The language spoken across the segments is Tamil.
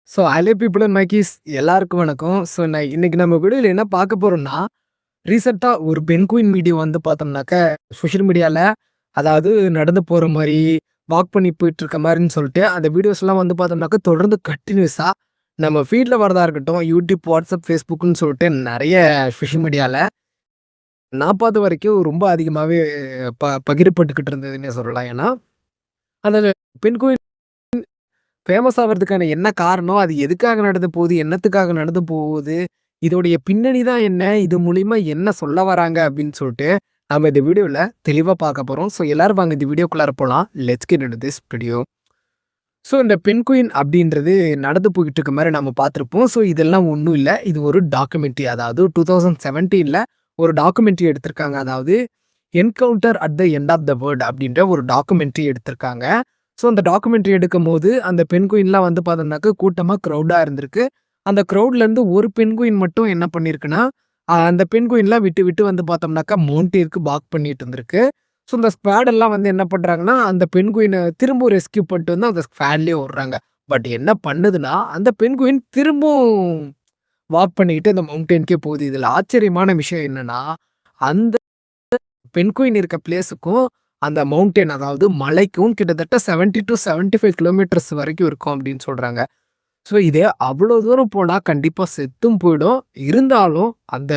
ஸோ ஹலோ பீப்பிள் அண்ட் மைக்கீஸ் எல்லாருக்கும் வணக்கம். ஸோ நான் இன்னைக்கு நம்ம வீடியோவில் என்ன பார்க்க போறோம்னா, ரீசெண்டாக ஒரு பென்குயின் வீடியோ வந்து பார்த்தோம்னாக்க, சோஷியல் மீடியாவில் அதாவது நடந்து போகிற மாதிரி வாக் பண்ணி போயிட்டு இருக்க மாதிரின்னு சொல்லிட்டு அந்த வீடியோஸ்லாம் வந்து பார்த்தோம்னாக்க தொடர்ந்து கண்டினியூஸாக நம்ம ஃபீல்டில் வரதா இருக்கட்டும், யூடியூப், வாட்ஸ்அப், ஃபேஸ்புக்குன்னு சொல்லிட்டு நிறைய சோஷியல் மீடியாவில் நான் பார்த்த வரைக்கும் ரொம்ப அதிகமாகவே பகிரப்பட்டுக்கிட்டு இருந்ததுன்னே சொல்லலாம். ஏன்னா அந்த பென்குயின் ஃபேமஸ் ஆவறதுக்கான என்ன காரணம்? அது எதுக்காக நடந்து போகுது? என்னத்துக்காக நடந்து போகுது? இதோடைய பின்னணி தான் என்ன? இது மூலியமா என்ன சொல்ல வராங்க? அப்படின்னு சொல்லிட்டு, நம்ம இந்த வீடியோல தெளிவா பார்க்க போறோம். ஸோ எல்லாரும் வாங்க இந்த வீடியோக்குள்ளார போலாம். Let's get into this video. So இந்த பென்குயின் அப்படின்றது நடந்து போயிட்டு இருக்க மாரி நம்ம பார்த்துருப்போம். ஸோ இதெல்லாம் ஒண்ணும் இல்ல. இது ஒரு டாக்குமெண்ட்ரி. அதாவது 2017ல ஒரு டாக்குமெண்ட்ரி எடுத்திருக்காங்க. அதாவது encounter at the end of the world அப்படின்ற ஒரு டாக்குமெண்ட்ரி எடுத்திருக்காங்க. ஸோ அந்த டாக்குமெண்ட்ரி எடுக்கும்போது அந்த பென்குயின்லாம் வந்து பார்த்தோம்னாக்க கூட்டமாக க்ரௌடாக இருந்திருக்கு. அந்த க்ரௌட்லேருந்து ஒரு பென்குயின் மட்டும் என்ன பண்ணியிருக்குன்னா, அந்த பென்குயின்லாம் விட்டு விட்டு வந்து பார்த்தோம்னாக்கா மவுண்டேனுக்கு வாக் பண்ணிட்டு இருந்திருக்கு. ஸோ இந்த ஸ்குவாட் எல்லாம் வந்து என்ன பண்ணுறாங்கன்னா, அந்த பென்குயினை திரும்ப ரெஸ்கியூ பண்ணிட்டு வந்து அந்த ஸ்குவாட்லேயே விடுறாங்க. பட் என்ன பண்ணுதுன்னா, அந்த பென்குயின் திரும்பவும் வாக் பண்ணிக்கிட்டு அந்த மவுண்டேனுக்கே போகுது. இதில் ஆச்சரியமான விஷயம் என்னன்னா, அந்த பென்குயின் இருக்க பிளேஸுக்கும் அந்த மவுண்டன் அதாவது மலைக்கும் கிட்டத்தட்ட 70 to 75 கிலோமீட்டர்ஸ் வரைக்கும் இருக்கும் அப்படின்னு சொல்றாங்க. ஸோ இதே அவ்வளோ தூரம் போனா கண்டிப்பா செத்தும் போயிடும். இருந்தாலும் அந்த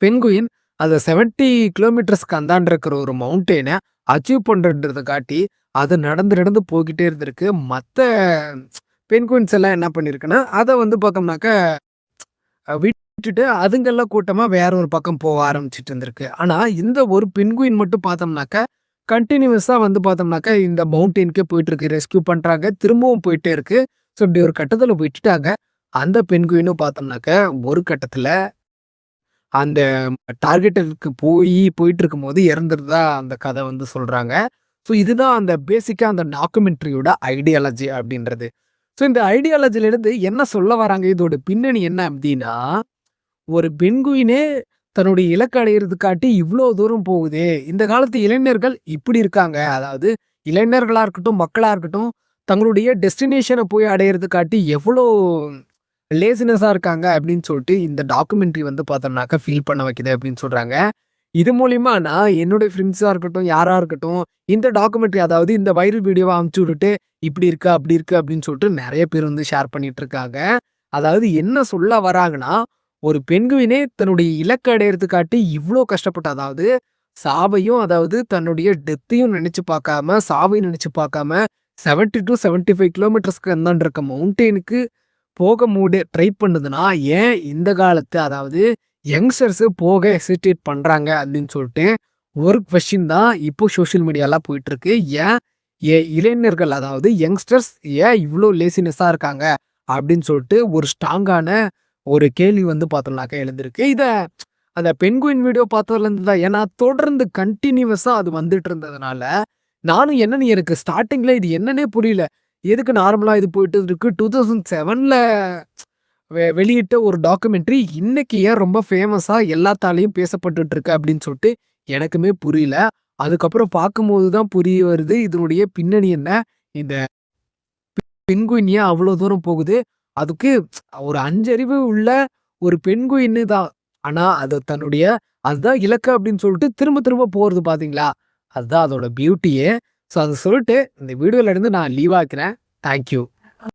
பென்குயின் அந்த 70 கிலோமீட்டர்ஸ்க்கு அந்தாண்ட இருக்கிற ஒரு மவுண்டெயினை அச்சீவ் பண்றதை காட்டி அது நடந்து நடந்து போய்கிட்டே இருந்திருக்கு. மற்ற பென்குயின்ஸ் எல்லாம் என்ன பண்ணிருக்குன்னா, அதை வந்து பார்த்தோம்னாக்க விட்டுட்டு அதுங்கெல்லாம் கூட்டமா வேற ஒரு பக்கம் போக ஆரம்பிச்சுட்டு இருந்திருக்கு. ஆனா இந்த ஒரு பென்குயின் மட்டும் பார்த்தோம்னாக்க, கன்டினியூஸா வந்து பார்த்தோம்னாக்க இந்த மவுண்டெயினுக்கே போயிட்டு இருக்கு. ரெஸ்கியூ பண்றாங்க. திரும்பவும் போயிட்டே இருக்கு. ஸோ இப்படி ஒரு கட்டத்துல விட்டுட்டாங்க. அந்த பென்குயினும் பார்த்தோம்னாக்க, ஒரு கட்டத்துல அந்த டார்கெட்டுக்கு போயிட்டு இருக்கும்போது இறந்துறதா அந்த கதை வந்து சொல்றாங்க. ஸோ இதுதான் அந்த பேசிக்கா அந்த டாக்குமெண்ட்ரியோட ஐடியாலஜி அப்படின்றது. ஸோ இந்த ஐடியாலஜில இருந்து என்ன சொல்ல வராங்க? இதோட பின்னணி என்ன அப்படின்னா, ஒரு பென்குயினே தன்னுடைய இலக்க அடையறதுக்காட்டி இவ்வளோ தூரம் போகுதே. இந்த காலத்து இளைஞர்கள் இப்படி இருக்காங்க. அதாவது இளைஞர்களா இருக்கட்டும், மக்களா இருக்கட்டும், தங்களுடைய டெஸ்டினேஷனை போய் அடையறதுக்காட்டி எவ்வளோ லேசினஸா இருக்காங்க அப்படின்னு சொல்லிட்டு இந்த டாக்குமெண்ட்ரி வந்து பார்த்தோம்னாக்கா ஃபீல் பண்ண வைக்குது அப்படின்னு சொல்றாங்க. இது மூலியமா நான் என்னுடைய ஃப்ரெண்ட்ஸா இருக்கட்டும், யாரா இருக்கட்டும், இந்த டாக்குமெண்ட்ரி அதாவது இந்த வைரல் வீடியோவா அனுப்பிச்சு விட்டுட்டு இப்படி இருக்கு, அப்படி இருக்கு அப்படின்னு சொல்லிட்டு நிறைய பேர் வந்து ஷேர் பண்ணிட்டு இருக்காங்க. அதாவது என்ன சொல்ல வராங்கன்னா, ஒரு பென்குயினே தன்னுடைய இலக்க அடையறதுக்காட்டி இவ்வளோ கஷ்டப்பட்டு அதாவது சாவையும் அதாவது தன்னுடைய டெத்தையும் நினைச்சு பார்க்காம, சாவையும் நினைச்சு பார்க்காம 70 to 75 கிலோமீட்டர்ஸ்க்கு அந்தாண்ட இருக்க மவுண்டெயினுக்கு போக ட்ரை பண்ணுதுன்னா, ஏன் இந்த காலத்து அதாவது யங்ஸ்டர்ஸ் போக ஹெசிடேட் பண்றாங்க அப்படின்னு சொல்லிட்டு ஒரு கொஸ்டின் தான் இப்போ சோஷியல் மீடியாலாம் போயிட்டு இருக்கு. ஏன் இளைஞர்கள் அதாவது யங்ஸ்டர்ஸ் ஏன் இவ்வளோ லேசினஸா இருக்காங்க அப்படின்னு சொல்லிட்டு ஒரு ஸ்ட்ராங்கான ஒரு கேள்வி வந்து பார்த்தோம்னாக்கா எழுந்திருக்கு. இத அந்த பென்குயின் வீடியோ பார்த்ததுலேருந்து தான். ஏன்னா தொடர்ந்து கண்டினியூவஸா அது வந்துட்டு இருந்ததுனால, நானும் என்னன்னு எனக்கு ஸ்டார்ட்டிங்ல இது என்னன்னே புரியல. எதுக்கு நார்மலா இது போயிட்டு இருக்கு. 2007ல வெளியிட்ட ஒரு டாக்குமெண்ட்ரி இன்னைக்கு ஏன் ரொம்ப ஃபேமஸா எல்லாத்தாலையும் பேசப்பட்டுட்டு இருக்கு அப்படின்னு சொல்லிட்டு எனக்குமே புரியல. அதுக்கப்புறம் பார்க்கும்போது தான் புரிய வருது இதனுடைய பின்னணி என்ன. இந்த பென்குயின் ஏன் அவ்வளோ தூரம் போகுது? அதுக்கு ஒரு 5 அறிவு உள்ள ஒரு பென்குயின்னு தான். ஆனா அது தன்னுடைய அதுதான் இலக்கு அப்படின்னு சொல்லிட்டு திரும்ப திரும்ப போறது பார்த்தீங்களா? அதுதான் அதோட பியூட்டியே. ஸோ அத சொல்லிட்டு இந்த வீடியோல இருந்து நான் லீவ் ஆக்குறேன். Thank you.